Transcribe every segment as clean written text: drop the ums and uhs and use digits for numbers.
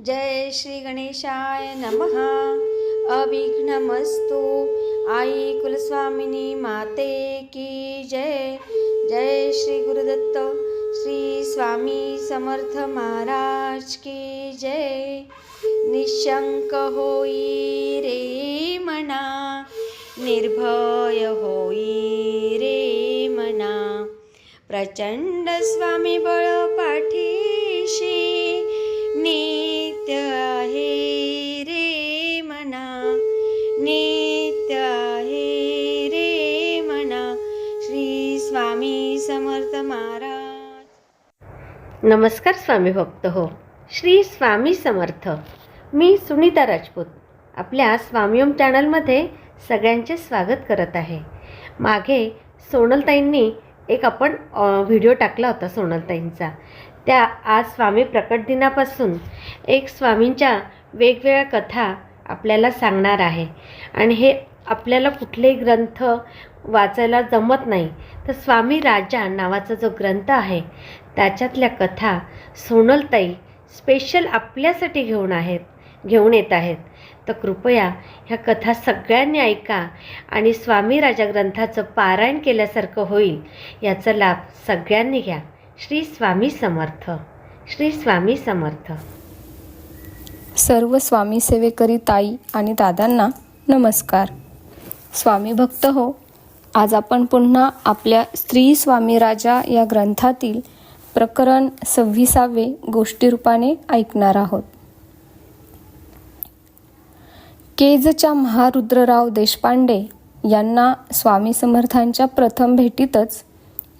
जय श्री गणेशाय नमः। अविघ्नमस्तु। आई कुलस्वामिनी माते की जय। जय श्री गुरुदत्त श्री स्वामी समर्थ महाराज की जय। निशंक होई रे मना, निर्भय होई रे मना, प्रचंड स्वामी बळ पाठीशी, नित्य आहे रे मना, नित्य आहे रे मना। श्री स्वामी समर्थ महाराज। नमस्कार स्वामी भक्त हो, श्री स्वामी समर्थ। मी सुनीता राजपूत आपल्या स्वामीओम चॅनलमध्ये सगळ्यांचे स्वागत करत आहे। मागे सोनलताईंनी एक आपण व्हिडिओ टाकला होता सोनलताईंचा, त्या आज स्वामी प्रकट दिनापासून एक स्वामींच्या वेगवेगळ्या कथा आपल्याला सांगणार आहे। आणि हे आपल्याला कुठलेही ग्रंथ वाचायला जमत नाही, तर स्वामी राजा नावाचा जो ग्रंथ आहे त्याच्यातल्या कथा सोनलताई स्पेशल आपल्यासाठी घेऊन येत आहेत। तर कृपया ह्या कथा सगळ्यांनी ऐका आणि स्वामी राजा ग्रंथाचं पारायण केल्यासारखं होईल, याचा लाभ सगळ्यांनी घ्या। श्री स्वामी समर्थ, श्री स्वामी समर्थ। सर्व स्वामी सेवेकरी ताई आणि दादांना नमस्कार। स्वामी भक्त हो, आज आपण पुन्हा आपल्या श्री स्वामी राजा या ग्रंथातील प्रकरण 26 गोष्टीरूपाने ऐकणार आहोत। केजच्या महारुद्रराव देशपांडे यांना स्वामी समर्थांच्या प्रथम भेटीतच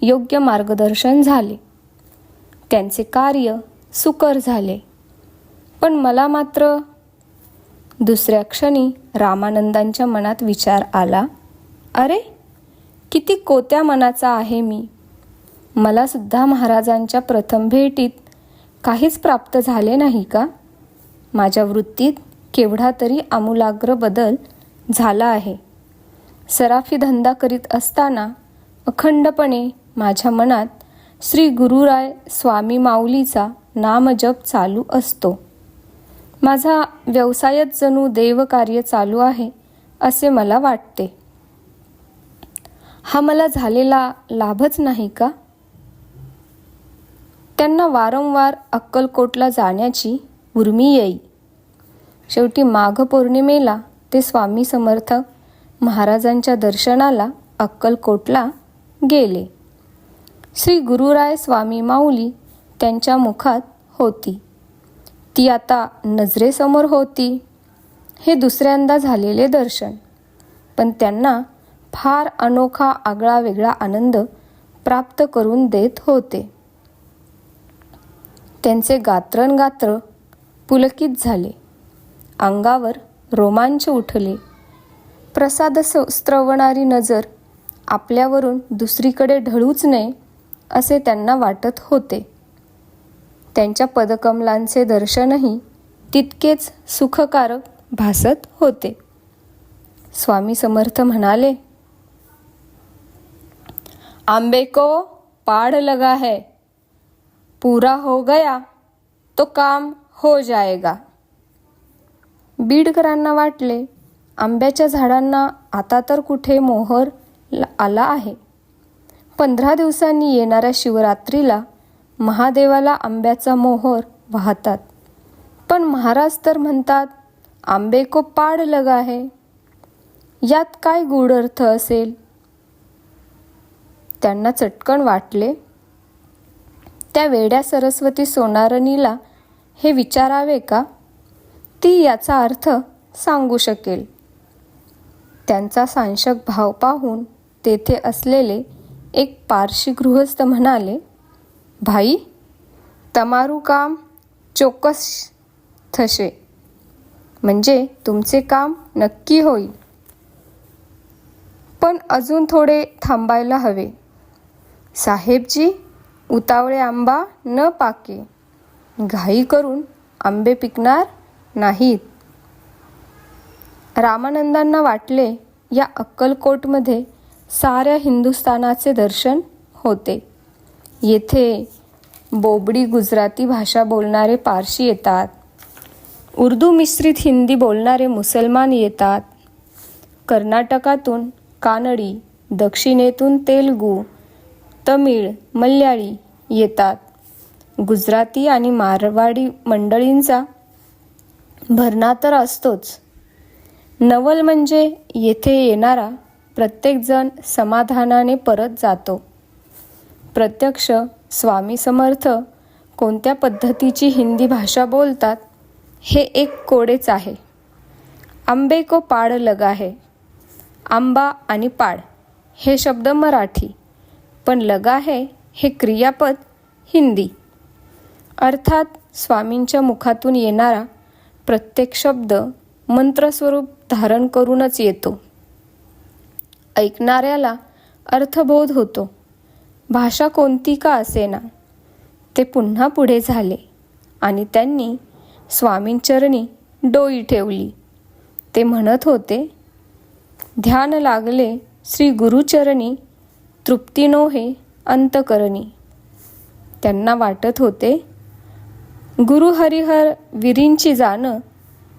योग्य मार्गदर्शन झाले, त्यांचे कार्य सुकर झाले। पण मला मात्र दुसऱ्या क्षणी रामानंदांच्या मनात विचार आला, अरे किती कोत्या मनाचा आहे मी। मला सुद्धा महाराजांच्या प्रथम भेटीत काहीच प्राप्त झाले नाही का? माझ्या वृत्तीत केवढा तरी आमूलाग्र बदल झाला आहे। सराफी धंदा करीत असताना अखंडपणे माझ्या मनात श्री गुरुराय स्वामी माऊलीचा नामजप चालू असतो। माझा व्यवसायात जणू देवकार्य चालू आहे असे मला वाटते। हा मला झालेला लाभच नाही का? त्यांना वारंवार अक्कलकोटला जाण्याची उर्मी येई। शेवटी माघ पौर्णिमेला ते स्वामी समर्थ महाराजांच्या दर्शनाला अक्कलकोटला गेले। श्री गुरुराय स्वामी माऊली त्यांच्या मुखात होती, ती आता नजरेसमोर होती। हे दुसऱ्यांदा झालेले दर्शन, पण त्यांना फार अनोखा आगळा वेगळा आनंद प्राप्त करून देत होते। त्यांचे गात्रनगात्र पुलकित झाले, अंगावर रोमांच उठले। प्रसाद स्त्रवणारी नजर आपल्यावरून दुसरीकडे ढळूच नये असे त्यांना वाटत होते। त्यांच्या पदकमलांचे दर्शनही तितकेच सुखकारक भासत होते। स्वामी समर्थ म्हणाले, आंबे को पाड़ लगा है, पूरा हो गया तो काम हो जाएगा। बीडकरांना वाटले, आंब्याच्या झाडांना आता तर कुठे मोहर आला आहे। 15 दिवसांनी येणाऱ्या शिवरात्रीला महादेवाला आंब्याचा मोहर वाहतात, पण महाराज तर म्हणतात आंबे को पाड लगा है। यात काय गूढ अर्थ असेल? त्यांना चटकन वाटले, त्या वेड्या सरस्वती सोनारणीला हे विचारावे का? ती याचा अर्थ सांगू शकेल। त्यांचा सांशक भाव पाहून तेथे असलेले एक पारशी गृहस्थ म्हणाले, भाई तमारू काम चोक्कस थशे, म्हणजे तुमचे काम नक्की होईल, पण अजून थोडे थांबायला हवे। साहेबजी, उतावळे आंबा न पाके, घाई करून आंबे पिकणार नाहीत। रामानंदांना वाटले, या अक्कलकोटमध्ये साऱ्या हिंदुस्थानाचे दर्शन होते। येथे बोबडी गुजराती भाषा बोलणारे पारशी येतात, उर्दू मिश्रित हिंदी बोलणारे मुसलमान येतात. कर्नाटकातून कानडी, दक्षिणेतून तेलुगू, तमिळ, मल्याळी येतात. गुजराती आणि मारवाडी मंडळींचा भरणा तर असतोच. नवल म्हणजे येथे येणारा प्रत्येकजण समाधानाने परत जातो. प्रत्यक्ष स्वामी समर्थ कोणत्या पद्धतीची हिंदी भाषा बोलतात हे एक कोडेच आहे. आंबे को पाड लगा है. आंबा आणि पाड हे शब्द मराठी, पण लगा है हे क्रियापद हिंदी. अर्थात स्वामींच्या मुखातून येणारा प्रत्येक शब्द मंत्रस्वरूप धारण करूनच येतो. ऐकणाऱ्याला अर्थबोध होतो. भाषा कोणती का असेना. ते पुन्हा पुढे झाले आणि त्यांनी स्वामींचरणी डोई ठेवली. ते म्हणत होते, ध्यान लागले श्री गुरुचरणी, तृप्ती नोहे अंतकरणी. त्यांना वाटत होते, गुरु हरिहर विरींची जाण,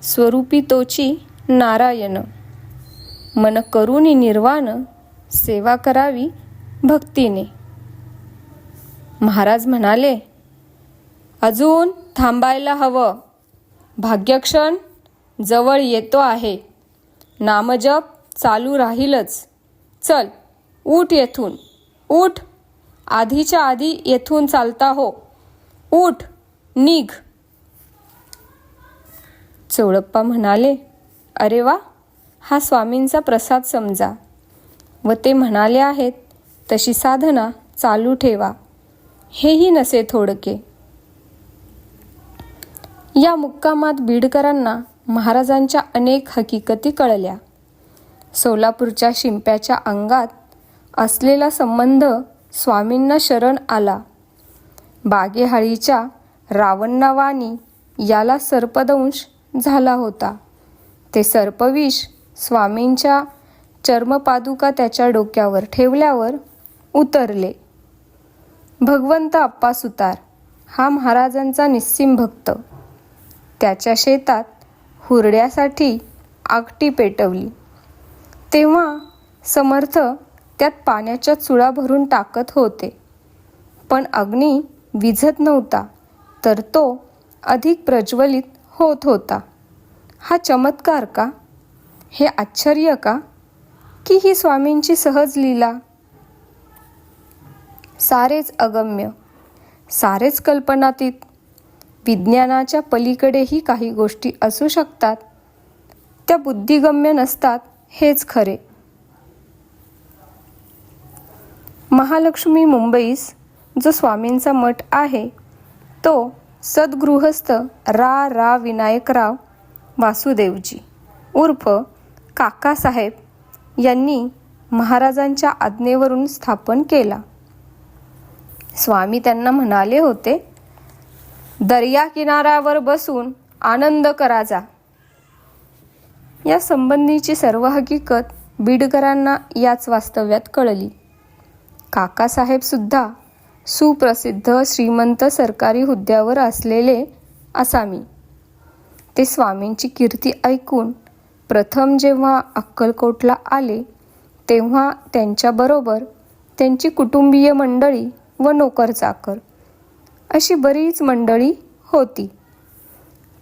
स्वरूपी तोची नारायण. मन करुनी निर्वाण, सेवा करावी भक्तीने. महाराज म्हणाले, अजून थांबायला हवं. भाग्यक्षण जवळ येतो आहे. नामजप चालू राहीलच. चल उठ येथून, उठ. आधीच्या आधी येथून चालता हो. उठ, निघ. चोळप्पा म्हणाले, अरे वा, हा स्वामींचा प्रसाद समजा व ते म्हणाले आहेत तशी साधना चालू ठेवा. हेही नसे थोडके. या मुक्कामात बीडकरांना महाराजांच्या अनेक हकीकती कळल्या. सोलापूरच्या शिंप्याच्या अंगात असलेला संबंध स्वामींना शरण आला. बागेहाळीच्या रावणावानी याला सर्पदंश झाला होता. ते सर्पविष स्वामींच्या चर्मपादुका त्याच्या डोक्यावर ठेवल्यावर उतरले. भगवंत अप्पा सुतार हा महाराजांचा निस्सीम भक्त. त्याच्या शेतात हुरड्यासाठी आगटी पेटवली. तेव्हा समर्थ त्यात पाण्याच्या चुळा भरून टाकत होते, पण अग्नी विझत नव्हता, तर तो अधिक प्रज्वलित होत होता. हा चमत्कार का? हे आश्चर्य का? की ही स्वामींची सहज लीला? सारेच अगम्य, सारेच कल्पनातीत. विज्ञानाच्या पलीकडेही काही गोष्टी असू शकतात, त्या बुद्धिगम्य नसतात, हेच खरे. महालक्ष्मी मुंबईस जो स्वामींचा मठ आहे तो सद्गृहस्थ रा विनायकराव वासुदेवजी उर्फ काकासाहेब यांनी महाराजांच्या आज्ञेवरून स्थापन केला. स्वामी त्यांना म्हणाले होते, दर्या किनाऱ्यावर बसून आनंद करायचा. या संबंधीची सर्व हकीकत बीडकरांना याच वास्तव्यात कळली. काकासाहेब सुद्धा सुप्रसिद्ध श्रीमंत सरकारी हुद्द्यावर असलेले आसामी. ते स्वामींची कीर्ती ऐकून प्रथम जेव्हा अक्कलकोटला आले तेव्हा त्यांच्याबरोबर त्यांची कुटुंबीय मंडळी व नोकरचाकर अशी बरीच मंडळी होती.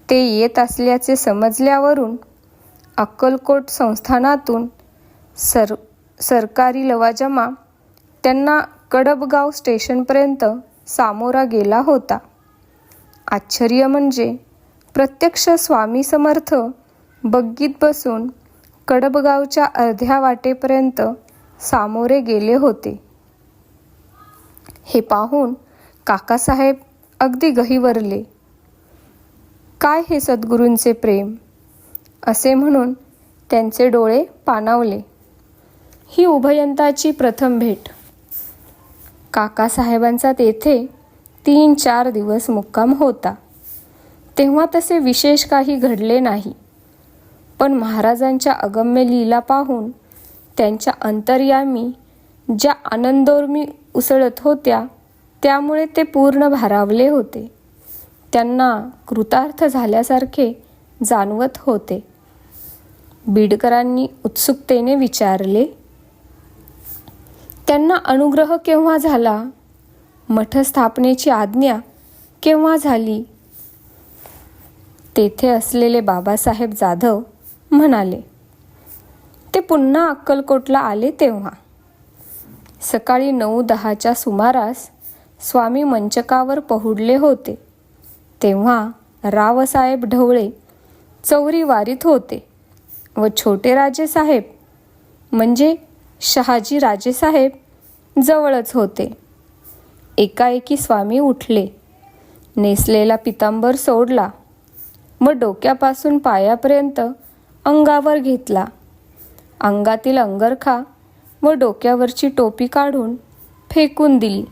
ते येत असल्याचे समजल्यावरून अक्कलकोट संस्थानातून सरकारी लवाजमा त्यांना कडबगाव स्टेशनपर्यंत सामोरा गेला होता. आश्चर्य म्हणजे प्रत्यक्ष स्वामी समर्थ बग्गीत बसून कडबगावच्या अर्ध्या वाटेपर्यंत सामोरे गेले होते. हे पाहून काकासाहेब अगदी गहिवरले. काय हे सद्गुरूंचे प्रेम, असे म्हणून त्यांचे डोळे पाणावले. ही उभयंताची प्रथम भेट. काकासाहेबांचा तेथे 3-4 दिवस मुक्काम होता. तेव्हा तसे विशेष काही घडले नाही, पण महाराजांच्या अगम्य लीला पाहून त्यांच्या अंतर्यामी ज्या आनंदोर्मी उसळत होत्या त्यामुळे ते पूर्ण भारावले होते. त्यांना कृतार्थ झाल्यासारखे जाणवत होते. बीडकरांनी उत्सुकतेने विचारले, त्यांना अनुग्रह केव्हा झाला? मठ स्थापनेची आज्ञा केव्हा झाली? तेथे असलेले बाबासाहेब जाधव म्हणाले, ते पुन्हा अक्कलकोटला आले तेव्हा. सकाळी 9-10च्या सुमारास स्वामी मंचकावर पहुडले होते. तेव्हा रावसाहेब ढवळे चौरी वारीत होते व छोटे राजेसाहेब म्हणजे शहाजी राजेसाहेब जवळच होते. एकाएकी स्वामी उठले, नेसलेला पितांबर सोडला व डोक्यापासून पायापर्यंत अंगावर घेतला. अंगातील अंगरखा व डोक्यावरची टोपी काढून फेकून दिली.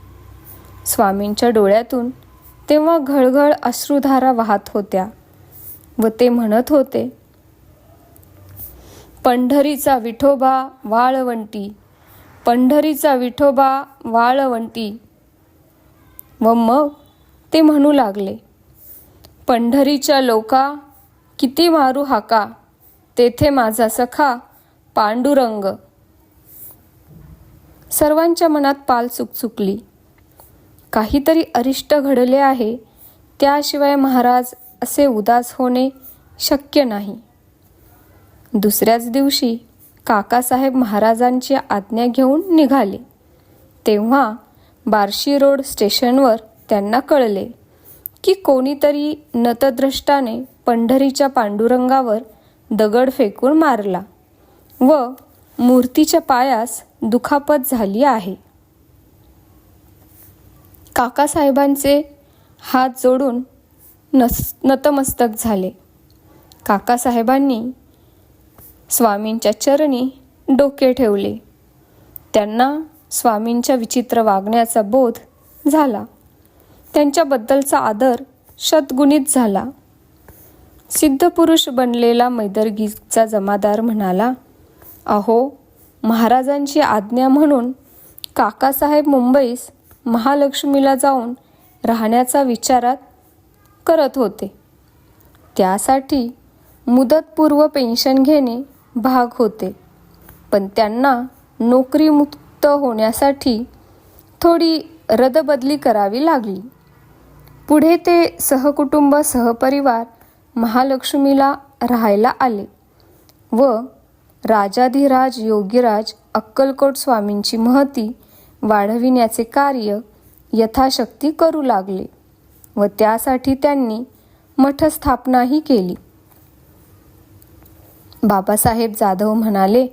स्वामींच्या डोळ्यातून तेव्हा घळघळ अश्रुधारा वाहत होत्या व ते म्हणत होते, पंढरीचा विठोबा वाळवंटी, पंढरीचा विठोबा वाळवंटी. व मग ते म्हणू लागले, पंढरीच्या लोका किती मारू हाका, तेथे माझा सखा पांडुरंग. सर्वांच्या मनात पाल चुकचुकली. काहीतरी अरिष्ट घडले आहे, त्याशिवाय महाराज असे उदास होणे शक्य नाही. दुसऱ्याच दिवशी काकासाहेब महाराजांची आज्ञा घेऊन निघाले. तेव्हा बार्शी रोड स्टेशनवर त्यांना कळले की कोणीतरी नतद्रष्टाने पंढरीच्या पांडुरंगावर दगड फेकून मारला व मूर्तीच्या पायास दुखापत झाली आहे. काकासाहेबांचे हात जोडून नतमस्तक झाले. काकासाहेबांनी स्वामींच्या चरणी डोके ठेवले. त्यांना स्वामींच्या विचित्र वागण्याचा बोध झाला. त्यांच्याबद्दलचा आदर शतगुणित झाला. सिद्धपुरुष बनलेला मैदरगीचा जमादार म्हणाला, अहो, महाराजांची आज्ञा म्हणून काकासाहेब मुंबईस महालक्ष्मीला जाऊन राहण्याचा विचारात करत होते. त्यासाठी मुदतपूर्व पेन्शन घेणे भाग होते, पण त्यांना नोकरीमुक्त होण्यासाठी थोडी रदबदली करावी लागली. पुढे ते सहकुटुंब सहपरिवार महालक्ष्मीला राहायला आले व राजाधिराज योगीराज अक्कलकोट स्वामींची महती वाढविण्याचे कार्य यथाशक्ती करू लागले व त्यासाठी त्यांनी मठस्थापनाही केली. बाबासाहेब जाधव म्हणाले,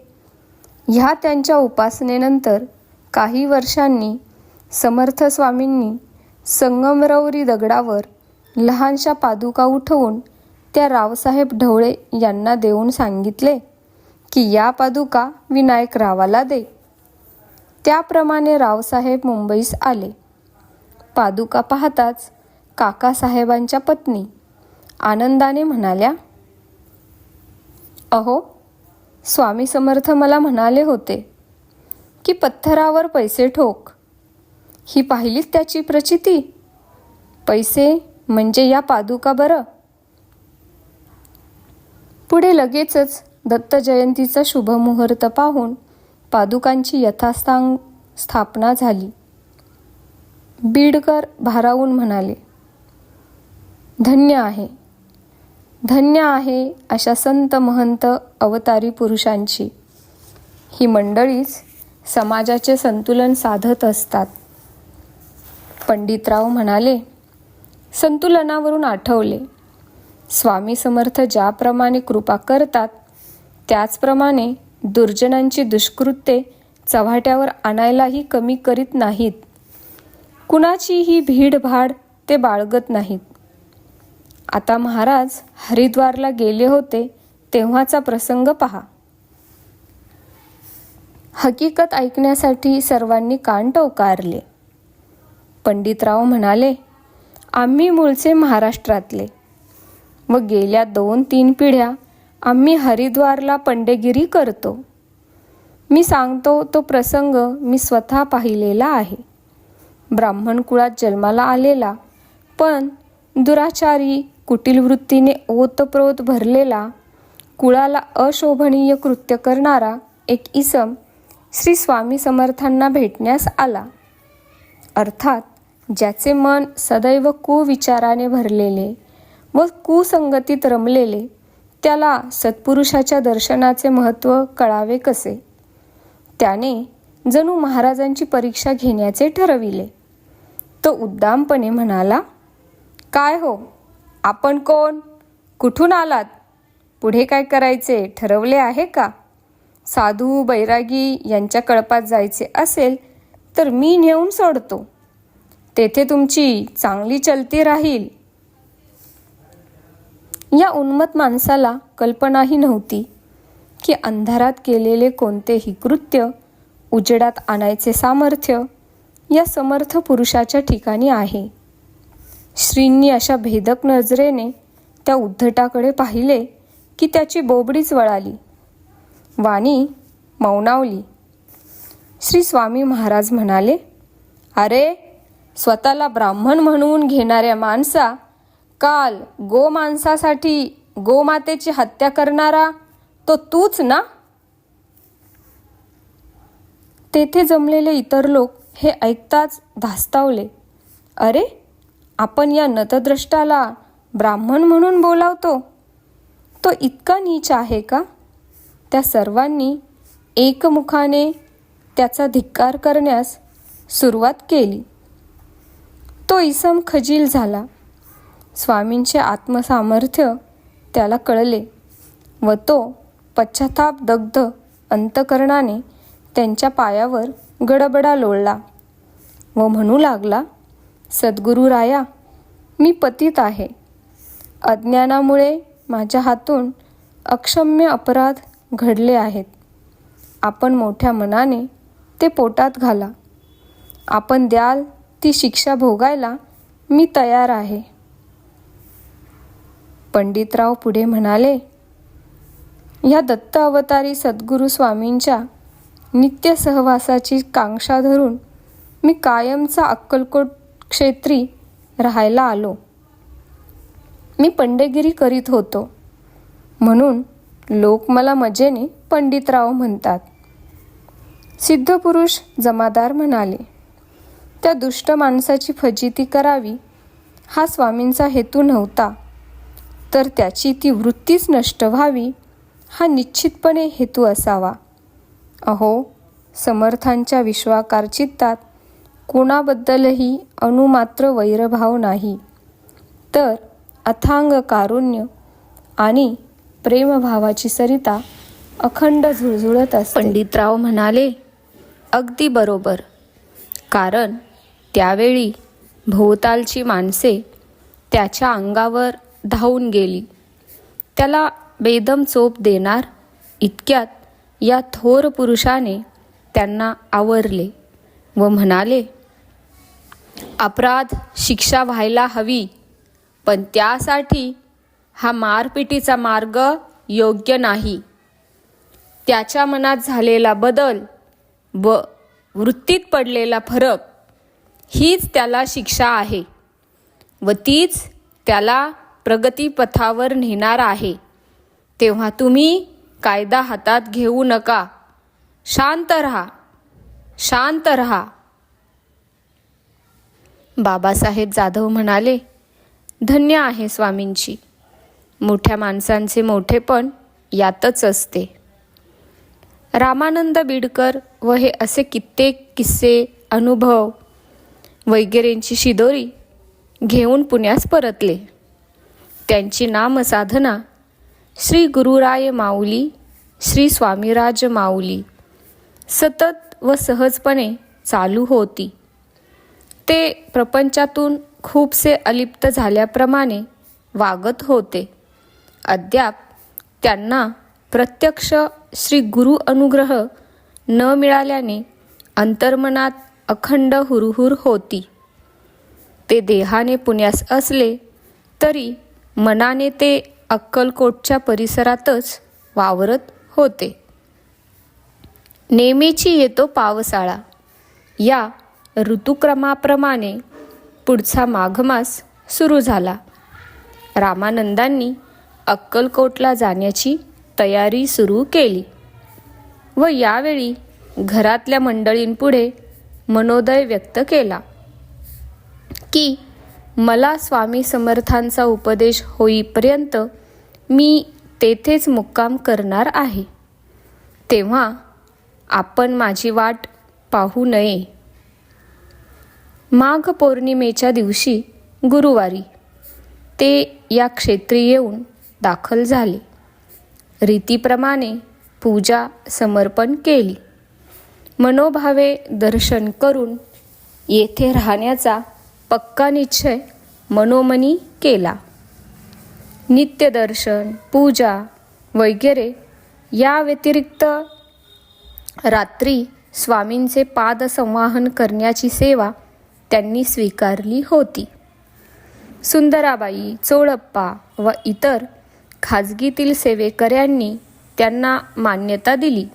ह्या त्यांच्या उपासनेनंतर काही वर्षांनी समर्थ स्वामींनी संगमरवरी दगडावर लहानशा पादुका उठवून त्या रावसाहेब ढवळे यांना देऊन सांगितले की या पादुका विनायक रावाला दे. त्याप्रमाणे रावसाहेब मुंबईस आले. पादुका पाहताच काकासाहेबांच्या पत्नी आनंदाने म्हणाल्या, अहो, स्वामी समर्थ मला म्हणाले होते की पत्थरावर पैसे ठोक. ही पाहिलीत त्याची प्रचिती? पैसे म्हणजे या पादुका बरं. पुढे लगेचच दत्त जयंतीचा शुभमुहूर्त पाहून पादुकांची यथास्थान स्थापना झाली. बीडकर भारावून म्हणाले, धन्य आहे, धन्य आहे अशा संत महंत अवतारी पुरुषांची. ही मंडळीच समाजाचे संतुलन साधत असतात. पंडितराव म्हणाले, संतुलनावरून आठवले, स्वामी समर्थ ज्याप्रमाणे कृपा करतात त्याचप्रमाणे दुर्जनांची दुष्कृत्ये चव्हाट्यावर आणायलाही कमी करीत नाहीत. कुणाचीही भीडभाड ते बाळगत नाहीत. आता महाराज हरिद्वारला गेले होते तेव्हाचा प्रसंग पहा. हकीकत ऐकण्यासाठी सर्वांनी कान टवकारले. पंडितराव म्हणाले, आम्ही मूळचे महाराष्ट्रातले व गेल्या 2-3 पिढ्या आम्ही हरिद्वारला पंडेगिरी करतो. मी सांगतो तो प्रसंग मी स्वतः पाहिलेला आहे. ब्राह्मण कुळात जन्माला आलेला पण दुराचारी कुटील वृत्तीने ओतप्रोत भरलेला, कुळाला अशोभनीय कृत्य करणारा एक इसम श्री स्वामी समर्थांना भेटण्यास आला. अर्थात ज्याचे मन सदैव कुविचाराने भरलेले व कुसंगतीत रमलेले, त्याला सत्पुरुषाच्या दर्शनाचे महत्त्व कळावे कसे? त्याने जणू महाराजांची परीक्षा घेण्याचे ठरविले. तो उद्दामपणे म्हणाला, काय हो, आपण कोण? कुठून आलात? पुढे काय करायचे ठरवले आहे का? साधू बैरागी यांच्या कळपात जायचे असेल तर मी नेऊन सोडतो. तेथे तुमची चांगली चलती राहील. या उन्मत्त माणसाला कल्पनाही नव्हती की अंधारात केलेले कोणतेही कृत्य उजेडात आणायचे सामर्थ्य या समर्थ पुरुषाच्या ठिकाणी आहे. श्रींनी अशा भेदक नजरेने त्या उद्धटाकडे पाहिले की त्याची बोबडीच वळाली, वाणी मौनावली. श्री स्वामी महाराज म्हणाले, अरे, स्वतःला ब्राह्मण म्हणून घेणाऱ्या माणसा, काल गोमांसासाठी गोमातेची हत्या करणारा तो तूच ना? तेथे जमलेले इतर लोक हे ऐकताच धास्तावले. अरे, आपण या नतद्रष्टाला ब्राह्मण म्हणून बोलावतो? तो इतका नीच आहे का? त्या सर्वांनी एकमुखाने त्याचा धिक्कार करण्यास सुरुवात केली. तो इसम खजील झाला. स्वामींचे आत्मसामर्थ्य त्याला कळले व तो पश्चाताप दग्ध अंतकरणाने त्यांच्या पायावर गडबडा लोळला व म्हणू लागला, सद्गुरू राया, मी पतित आहे. अज्ञानामुळे माझ्या हातून अक्षम्य अपराध घडले आहेत. आपण मोठ्या मनाने ते पोटात घाला. आपण द्याल ती शिक्षा भोगायला मी तयार आहे. पंडितराव पुढे म्हणाले, ह्या दत्त अवतारी सद्गुरू स्वामींच्या नित्य सहवासाची कांक्षा धरून मी कायमचा अक्कलकोट क्षेत्री राहायला आलो. मी पंडेगिरी करीत होतो म्हणून लोक मला मजेने पंडितराव म्हणतात. सिद्धपुरुष जमादार म्हणाले, त्या दुष्ट माणसाची फजिती करावी हा स्वामींचा हेतू नव्हता, तर त्याची ती वृत्तीच नष्ट व्हावी हा निश्चितपणे हेतू असावा. अहो, समर्थांच्या विश्वाकार चित्तात कोणाबद्दलही अणुमात्र वैरभाव नाही, तर अथांग कारुण्य आणि प्रेमभावाची सरिता अखंड झुळझुळत असते. पंडितराव म्हणाले, अगदी बरोबर. कारण त्यावेळी भोवतालची माणसे त्याच्या अंगावर धावून गेली. त्याला बेदम चोप देणार इतक्यात या थोर पुरुषाने त्यांना आवरले व म्हणाले, अपराध शिक्षा व्हायला हवी, पण त्यासाठी हा मारपिटीचा मार्ग योग्य नाही. त्याच्या मनात झालेला बदल व वृत्तीत पडलेला फरक हीच त्याला शिक्षा आहे व तीच त्याला प्रगतीपथावर नेणार आहे. तेव्हा तुम्ही कायदा हातात घेऊ नका. शांत रहा, शांत रहा. बाबासाहेब जाधव म्हणाले, धन्य आहे स्वामींची. मोठ्या माणसांचे मोठेपण यातच असते. रामानंद बिडकर व हे असे कित्येक किस्से, अनुभव वगैरेंची शिदोरी घेऊन पुण्यास परतले. त्यांची नामसाधना श्री गुरुराय माऊली, श्री स्वामीराज माऊली सतत व सहजपणे चालू होती. ते प्रपंचातून खूपसे अलिप्त झाल्याप्रमाणे वागत होते. अद्याप त्यांना प्रत्यक्ष श्री गुरु अनुग्रह न मिळाल्याने अंतर्मनात अखंड हुरहुर होती. ते देहाने पुण्यास असले तरी मनाने ते अक्कलकोटच्या परिसरातच वावरत होते. नेहमीची येतो पावसाळा या ऋतुक्रमाप्रमाणे पुढचा माघ मास सुरू झाला. रामानंदांनी अक्कलकोटला जाण्याची तयारी सुरू केली व यावेळी घरातल्या मंडळींपुढे मनोदय व्यक्त केला की मला स्वामी समर्थांचा उपदेश होईपर्यंत मी तेथेच मुक्काम करणार आहे, तेव्हा आपण माझी वाट पाहू नये. माघ पौर्णिमेच्या दिवशी गुरुवारी ते या क्षेत्री येऊन दाखल झाले. रीतीप्रमाणे पूजा समर्पण केली. मनोभावे दर्शन करून येथे राहण्याचा पक्का निश्चय मनोमनी केला. नित्यदर्शन, पूजा वगैरे या व्यतिरिक्त रात्री स्वामींचे पादसंवाहन करण्याची सेवा त्यांनी स्वीकारली होती. सुंदराबाई, चोळप्पा व इतर खाजगीतील सेवेकऱ्यांनी त्यांना मान्यता दिली.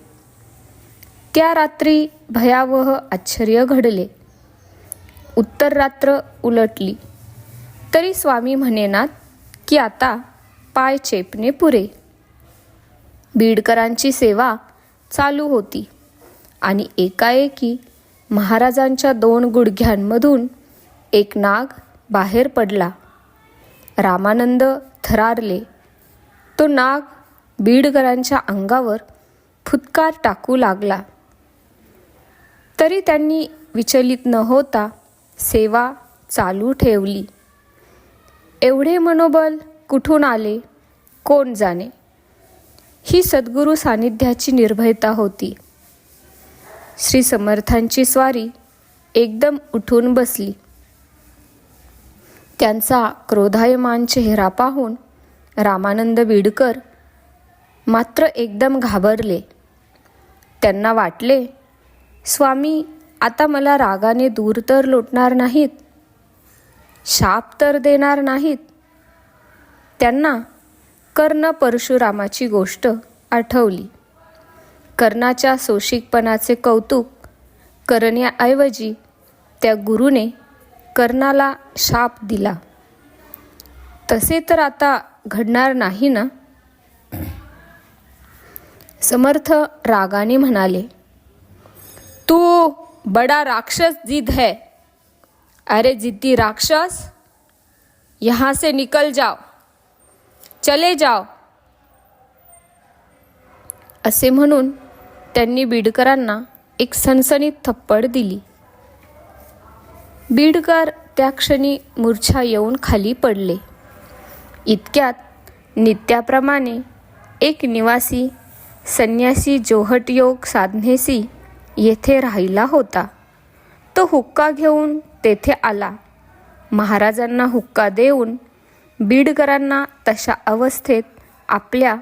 त्या रात्री भयावह आश्चर्य घडले. उत्तर रात्र उलटली तरी स्वामी म्हणेनात की आता पाय चेपणे पुरे. बीडकरांची सेवा चालू होती आणि एकाएकी महाराजांच्या 2 गुडघ्यांमधून एक नाग बाहेर पडला. रामानंद थरारले. तो नाग बीडकरांच्या अंगावर फुटकार टाकू लागला. तरी त्यांनी विचलित न होता सेवा चालू ठेवली. एवढे मनोबल कुठून आले कोण जाणे. ही सद्गुरू सानिध्याची निर्भयता होती. श्री समर्थांची स्वारी एकदम उठून बसली. त्यांचा क्रोधायमान चेहरा पाहून रामानंद बीडकर मात्र एकदम घाबरले. त्यांना वाटले, स्वामी आता मला रागाने दूर तर लोटणार नाहीत, शाप तर देणार नाहीत. त्यांना कर्ण परशुरामाची गोष्ट आठवली. कर्णाच्या सोशिकपणाचे कौतुक करण्याऐवजी त्या गुरुने कर्णाला शाप दिला. तसे तर आता घडणार नाही ना. समर्थ रागाने म्हणाले, तू बड़ा राक्षस जिद है. अरे जिद्दी राक्षस, यहाँ से निकल जाओ, चले जाओ. असे म्हणून त्यांनी बीडकरांना एक सणसणीत थप्पड दिली. बीडकर त्या क्षणी मूर्छा येऊन खाली पडले. इतक्यात नित्याप्रमाणे एक निवासी संन्यासी जोहटयोग साधनेसी येथे राहिला होता. तो हुक्का घेऊन तेथे आला. महाराजांना हुक्का देऊन बीडकरांना तशा अवस्थेत आपल्या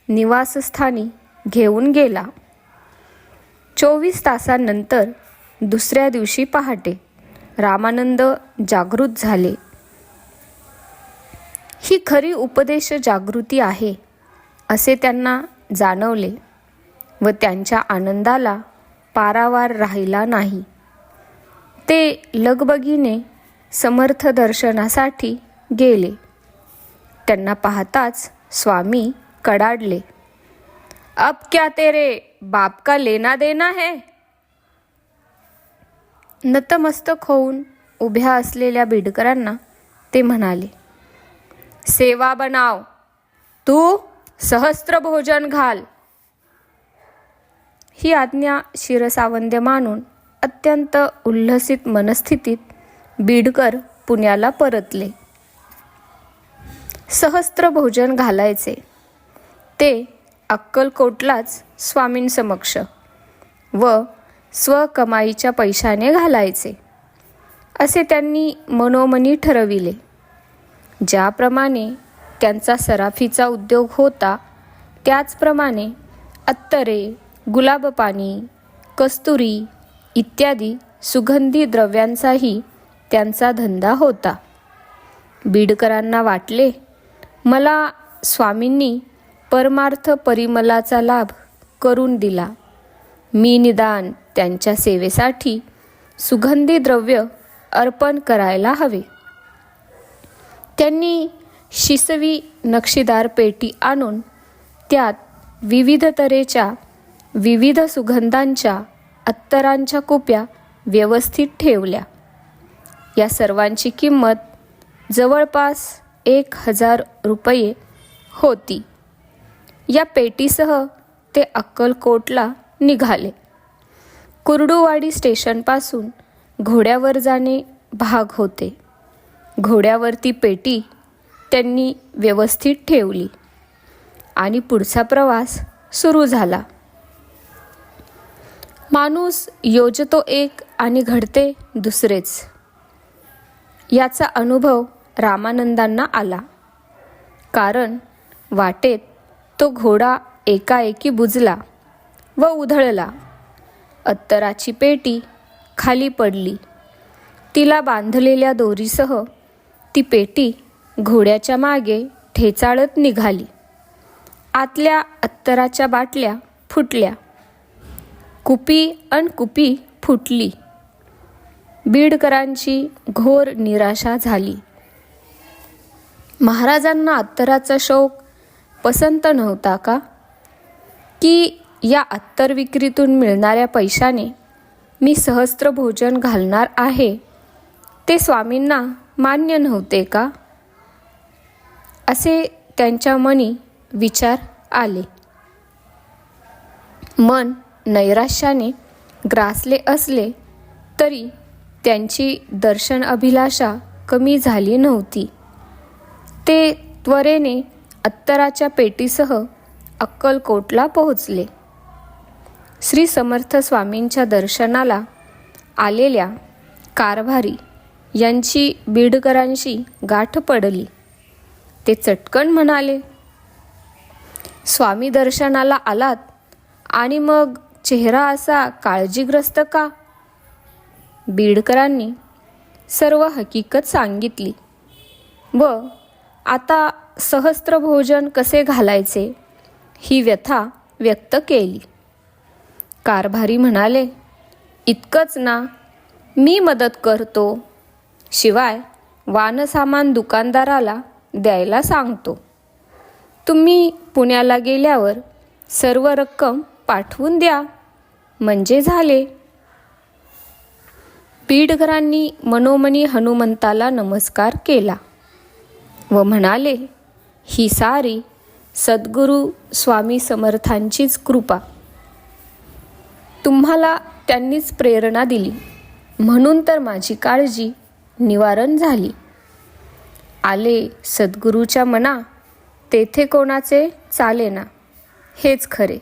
निवासस्थानी घेऊन गेला. 24 तासांनंतर दुसऱ्या दिवशी पहाटे रामानंद जागृत झाले. ही खरी उपदेश जागृती आहे असे त्यांना जाणवले व त्यांच्या आनंदाला पारावार राहिला नाही. ते लगबगीने समर्थ दर्शनासाठी गेले. त्यांना पाहताच स्वामी कडाडले. अब क्या तेरे बाप का लेना देना है. नतमस्तक होऊन उभ्या असलेल्या बीडकरांना ते म्हणाले, सेवा बनाव, तू सहस्त्र भोजन घाल. ही आज्ञा शिरसावंद्य मानून अत्यंत उल्हसित मनस्थितीत बीडकर पुण्याला परतले. सहस्त्र भोजन घालायचे ते अक्कलकोटलाच स्वामींसमक्ष व स्वकमाईच्या पैशाने घालायचे असे त्यांनी मनोमनी ठरविले. ज्याप्रमाणे त्यांचा सराफीचा उद्योग होता त्याचप्रमाणे अत्तरे, गुलाबपाणी, कस्तुरी इत्यादी सुगंधी द्रव्यांचाही त्यांचा धंदा होता. बीडकरांना वाटले, मला स्वामींनी परमार्थ परिमलाचा लाभ करून दिला. मी निदान त्यांच्या सेवेसाठी सुगंधी द्रव्य अर्पण करायला हवे. त्यांनी शिसवी नक्षीदार पेटी आणून त्यात विविध तऱ्हेच्या विविध सुगंधांच्या अत्तरांच्या कुप्या व्यवस्थित ठेवल्या. या सर्वांची किंमत जवळपास 1000 रुपये होती. या पेटीसह ते अक्कलकोटला निघाले. कुर्डुवाडी स्टेशनपासून घोड्यावर जाणे भाग होते. घोड्यावर ती पेटी त्यांनी व्यवस्थित ठेवली आणि पुढचा प्रवास सुरू झाला. माणूस योजतो एक आणि घडते दुसरेच, याचा अनुभव रामानंदांना आला. कारण वाटेत तो घोडा एकाएकी बुजला व उधळला. अत्तराची पेटी खाली पडली. तिला बांधलेल्या दोरीसह ती पेटी घोड्याच्या मागे ठेचाळत निघाली. आतल्या अत्तराच्या बाटल्या फुटल्या. कुपी अन कुपी फुटली. बीडकरांची घोर निराशा झाली. महाराजांना अत्तराचा शौक पसंत नव्हता का? की या अत्तर विक्रीतून मिळणाऱ्या पैशाने मी सहस्त्र भोजन घालणार आहे ते स्वामींना मान्य नव्हते का? असे त्यांच्या मनी विचार आले. मन नैराश्याने ग्रासले असले तरी त्यांची दर्शन अभिलाषा कमी झाली नव्हती. ते त्वरेने अत्तराच्या पेटीसह अक्कलकोटला पोहोचले. श्री समर्थ स्वामींच्या दर्शनाला आलेल्या कारभारी यांची बीडकरांशी गाठ पडली. ते चटकन म्हणाले, स्वामी दर्शनाला आलात आणि मग चेहरा असा काळजीग्रस्त का? बीडकरांनी सर्व हकीकत सांगितली व आता सहस्त्र भोजन कसे घालायचे ही व्यथा व्यक्त केली. कारभारी म्हणाले, इतकंच ना, मी मदत करतो. शिवाय वानसामान दुकानदाराला द्यायला सांगतो. तुम्ही पुण्याला गेल्यावर सर्व रक्कम पाठवून द्या, म्हणजे झाले. बीडकरांनी मनोमनी हनुमंताला नमस्कार केला व म्हणाले, ही सारी सद्गुरू स्वामी समर्थांचीच कृपा. तुम्हाला त्यांनीच प्रेरणा दिली म्हणून तर माझी काळजी निवारण झाली. आले सद्गुरूच्या मना तेथे कोणाचे चालेना, हेच खरे.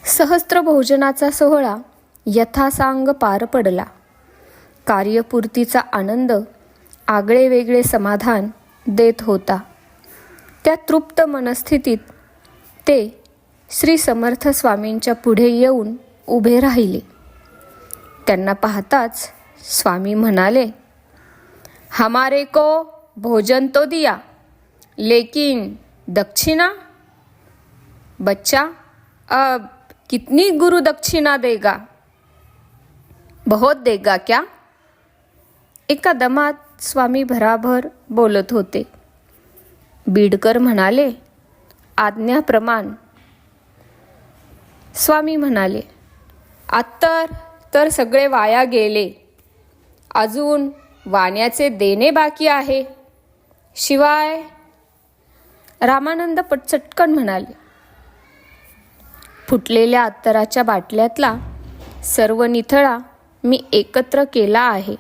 सहस्त्र भोजनाचा सोहळा यथासांग पार पडला. कार्यपूर्तीचा आनंद आगळे वेगळे समाधान देत होता. त्या तृप्त मनस्थितीत ते श्री समर्थ स्वामींच्या पुढे येऊन उभे राहिले. त्यांना पाहताच स्वामी म्हणाले, हमारे को भोजन तो दिया, लेकिन दक्षिणा? बच्चा, अब कितनी गुरु दक्षिणा देगा? बहुत देगा क्या? एका दमात स्वामी भराभर बोलत होते. बीडकर म्हणाले, आज्ञाप्रमाण. स्वामी म्हणाले, अत्तर तर सगळे वाया गेले. अजून वाण्याचे देणे बाकी आहे. शिवाय रामानंद चटकन म्हणाले, फुटलेल्या अत्तराच्या बाटल्यातला सर्व निथळा मी एकत्र केला आहे.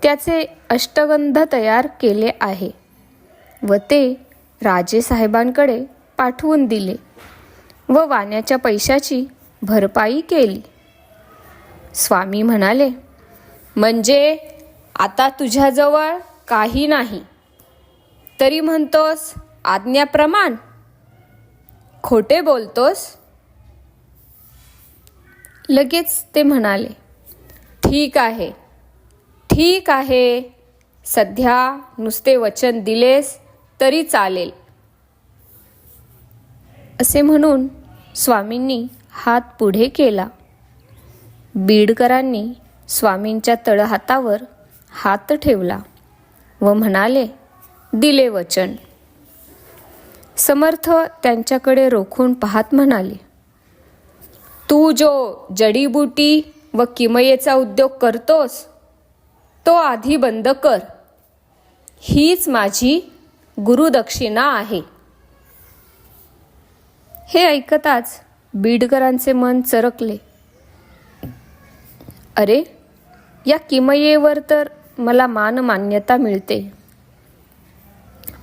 त्याचे अष्टगंध तयार केले आहे व ते राजेसाहेबांकडे पाठवून दिले व वाण्याच्या पैशाची भरपाई केली. स्वामी म्हणाले, म्हणजे आता तुझ्याजवळ काही नाही, तरी म्हणतोस आज्ञाप्रमाण? खोटे बोलतोस? लगेच ते म्हणाले, ठीक आहे, ठीक आहे. सध्या नुसते वचन दिलेस तरी चालेल. असे म्हणून स्वामींनी हात पुढे केला. बीडकरांनी स्वामींच्या तळहातावर हात ठेवला व म्हणाले, दिले वचन. समर्थ त्यांच्याकडे रोखून पाहत म्हणाले, तू जो जडीबुटी व किमयेचा उद्योग करतोस तो आधी बंद कर. हीच माझी गुरुदक्षिणा आहे. हे ऐकताच बीडकरांचे मन चरकले. अरे, या किमयेवर तर मला मान्यता मिळते,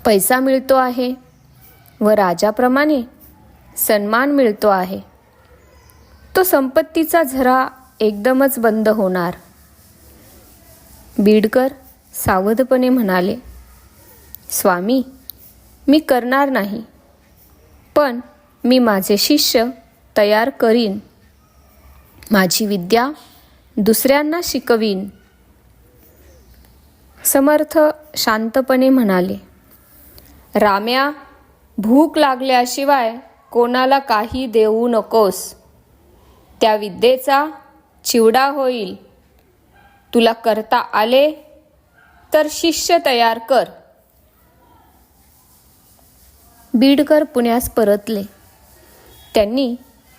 पैसा मिळतो आहे व राजाप्रमाणे सन्मान मिळतो आहे. तो संपत्तीचा झरा एकदमच बंद होणार. बीडकर सावधपणे म्हणाले, स्वामी, मी करणार नाही, पण मी माझे शिष्य तयार करीन. माझी विद्या दुसऱ्यांना शिकवीन. समर्थ शांतपणे म्हणाले, राम्या, भूक लागल्याशिवाय कोणाला काही देऊ नकोस. त्या विद्येचा चिवडा होईल. तुला करता आले तर शिष्य तयार कर. बीडकर पुण्यास परतले. त्यांनी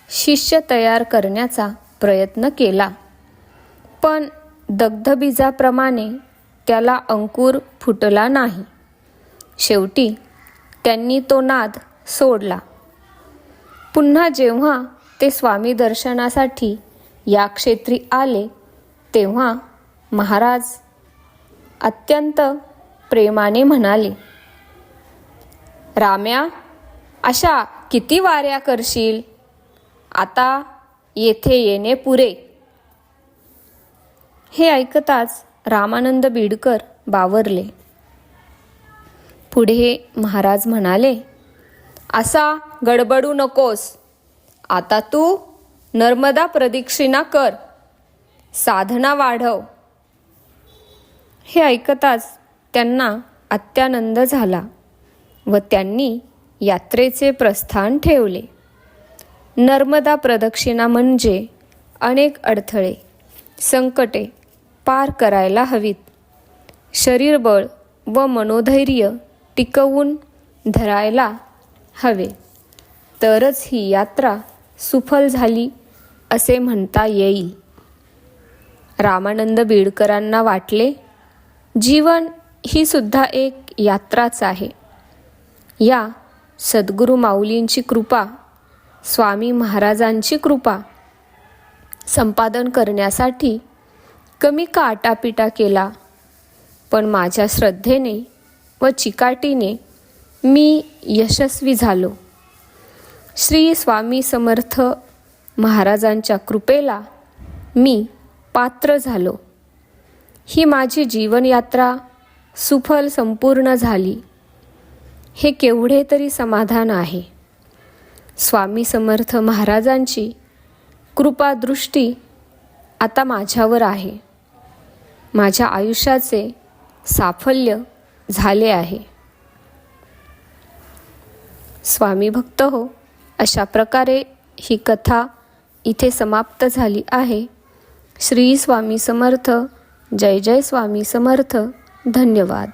शिष्य तयार करण्याचा प्रयत्न केला, पण दग्धबीजाप्रमाणे त्याला अंकुर फुटला नाही. शेवटी त्यांनी तो नाद सोडला. पुन्हा जेव्हा ते स्वामी दर्शनासाठी या क्षेत्री आले तेव्हा महाराज अत्यंत प्रेमाने म्हणाले, राम्या, अशा किती वाऱ्या करशील? आता येथे येणे पुरे. हे ऐकताच रामानंद बीडकर बावरले. पुढे महाराज म्हणाले, असा गडबडू नकोस. आता तू नर्मदा प्रदक्षिणा कर, साधना वाढव. हे ऐकताच त्यांना अत्यानंद झाला व त्यांनी यात्रेचे प्रस्थान ठेवले. नर्मदा प्रदक्षिणा म्हणजे अनेक अडथळे, संकटे पार करायला हवीत. शरीरबळ व मनोधैर्य टिकवून धरायला हवे, तरच ही यात्रा सुफल झाली असे म्हणता येईल. रामानंद बीडकरांना वाटले, जीवन ही सुद्धा एक यात्राच आहे. या सद्गुरू माऊलींची कृपा, स्वामी महाराजांची कृपा संपादन करण्यासाठी कमी का आटापिटा केला, पण माझ्या श्रद्धेने व चिकाटीने मी यशस्वी झालो. श्री स्वामी समर्थ महाराजांच्या कृपेला मी पात्र झालो. ही माझी जीवनयात्रा सुफल संपूर्ण झाली. हे केवढे तरी समाधान आहे. स्वामी समर्थ महाराजांची कृपादृष्टी आता माझ्यावर आहे. माझ्या आयुष्याचे साफल्य झाले आहे. स्वामी भक्त हो, अशा प्रकारे ही कथा इथे समाप्त झाली आहे. श्री स्वामी समर्थ. जय जय स्वामी समर्थ. धन्यवाद.